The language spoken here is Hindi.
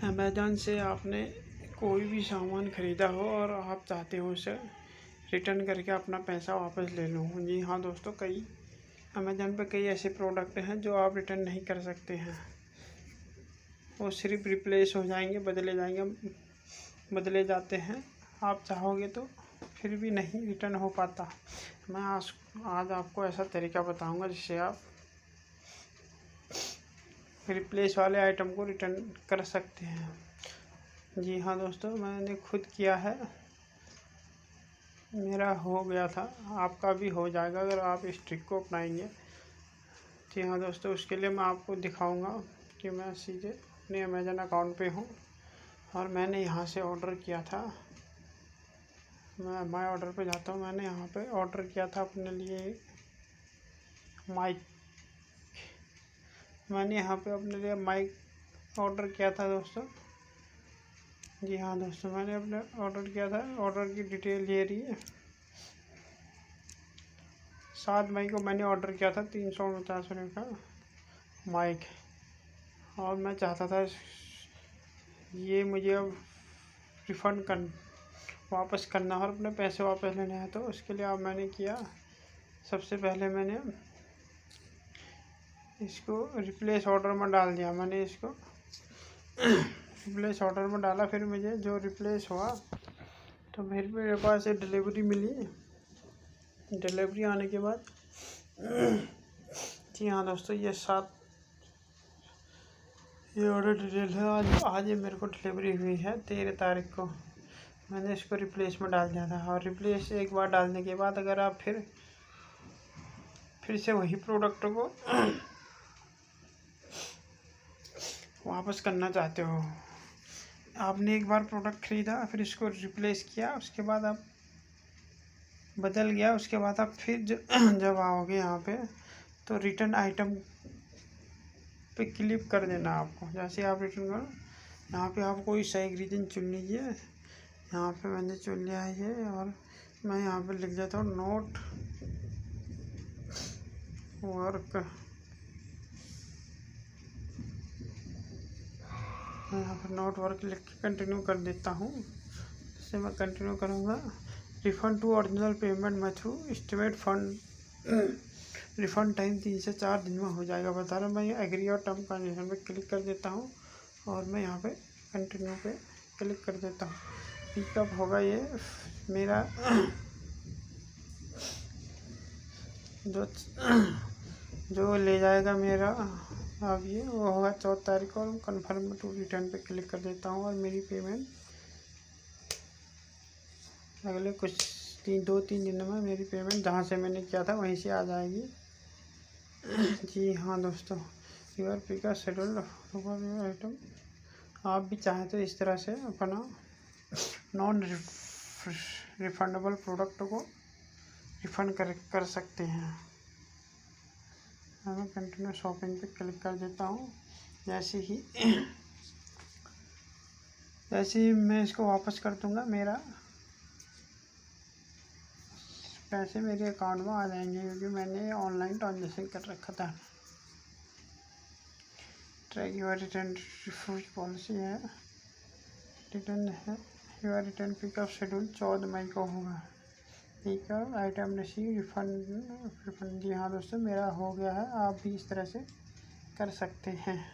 अमेज़न से आपने कोई भी सामान ख़रीदा हो और आप चाहते हो उसे रिटर्न करके अपना पैसा वापस ले लो। जी हाँ दोस्तों, कई अमेज़न पे कई ऐसे प्रोडक्ट हैं जो आप रिटर्न नहीं कर सकते हैं। वो सिर्फ रिप्लेस हो जाएंगे, बदले जाते हैं। आप चाहोगे तो फिर भी नहीं रिटर्न हो पाता। मैं आज आपको ऐसा तरीका बताऊंगा जिससे आप रिप्लेस वाले आइटम को रिटर्न कर सकते हैं। जी हाँ दोस्तों, मैंने खुद किया है, मेरा हो गया था, आपका भी हो जाएगा अगर आप इस ट्रिक को अपनाएंगे। जी हाँ दोस्तों, उसके लिए मैं आपको दिखाऊंगा कि मैं सीधे अपने अमेज़न अकाउंट पे हूँ और मैंने यहाँ से ऑर्डर किया था। मैं माय ऑर्डर पे जाता हूँ। मैंने यहाँ पे ऑर्डर किया था अपने लिए माइक। मैंने यहाँ पे अपने लिए माइक ऑर्डर किया था दोस्तों। जी हाँ दोस्तों, मैंने अपने ऑर्डर किया था। ऑर्डर की डिटेल ये रही है। 7 मई को मैंने ऑर्डर किया था 349 रुपये का माइक, और मैं चाहता था ये मुझे अब रिफ़ंड वापस करना और अपने पैसे वापस लेने हैं। तो उसके लिए अब मैंने किया, सबसे पहले मैंने इसको रिप्लेस ऑर्डर में डाल दिया। मैंने इसको रिप्लेस ऑर्डर में डाला, फिर मुझे जो रिप्लेस हुआ तो मेरे पास एक डिलीवरी मिली। डिलीवरी आने के बाद जी हाँ दोस्तों, ये ऑर्डर डिटेल है। आज ये मेरे को डिलीवरी हुई है 13 तारीख को। मैंने इसको रिप्लेस में डाल दिया था, और रिप्लेस एक बार डालने के बाद अगर आप फिर से वही प्रोडक्ट को वापस करना चाहते हो, आपने एक बार प्रोडक्ट ख़रीदा, फिर इसको रिप्लेस किया, उसके बाद आप बदल गया, उसके बाद आप फिर जब आओगे यहाँ पे तो रिटर्न आइटम पे क्लिक कर देना आपको। जैसे आप रिटर्न करो, यहाँ पे आप कोई सा एक रीजन चुन लीजिए। यहाँ पे मैंने चुन लिया है ये, और मैं यहाँ पे लिख देता हूँ नोट वर्क। मैं यहाँ पर नोट वर्क लिख के कंटिन्यू कर देता हूँ। इससे मैं कंटिन्यू करूँगा। Refund to original payment method estimate fund refund time 3 से 4 दिन में हो जाएगा बता रहा हूँ। मैं एग्री और टर्म कंडीशन पे क्लिक कर देता हूँ, और मैं यहाँ पे कंटिन्यू पे क्लिक कर देता हूँ। पिकअप होगा ये मेरा जो ले जाएगा मेरा अब ये वो होगा 14 तारीख को। कन्फर्म टू रिटर्न पे क्लिक कर देता हूँ, और मेरी पेमेंट अगले कुछ 2-3 दिन में मेरी पेमेंट जहाँ से मैंने किया था वहीं से आ जाएगी। जी हाँ दोस्तों, योर पिकअप शेड्यूल आइटम। आप भी चाहें तो इस तरह से अपना नॉन रिफंडेबल प्रोडक्ट को रिफ़ंड कर सकते हैं। मैं कंटिन्यू शॉपिंग पे क्लिक कर देता हूँ। जैसे ही मैं इसको वापस कर दूँगा, मेरा पैसे मेरे अकाउंट में आ जाएंगे, क्योंकि मैंने ऑनलाइन ट्रांजेक्शन कर रखा था। Track your return refuse policy है, रिटर्न है। योर रिटर्न पिकअप शेड्यूल 14 मई को होगा। Pickup item receive refund. जी हाँ दोस्तों, मेरा हो गया है। आप भी इस तरह से कर सकते हैं।